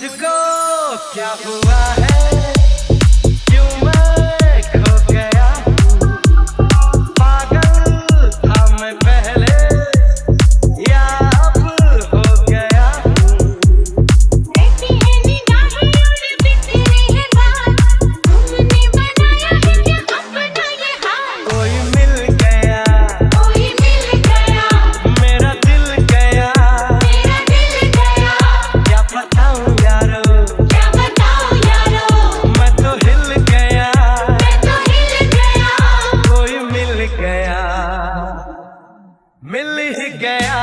मुझको क्या हुआ है, क्यों मैं खो गया हूँ। पागल था मैं पहले या अब हो गया हूँ। ऐसी है निगाहें और बिखरी है बात, तुमने बनाया है क्या अपना ये हाल। कोई मिल गया, मेरा दिल गया, क्या बताऊं यारो, मैं तो हिल गया, कोई मिल गया, मिल ही गया।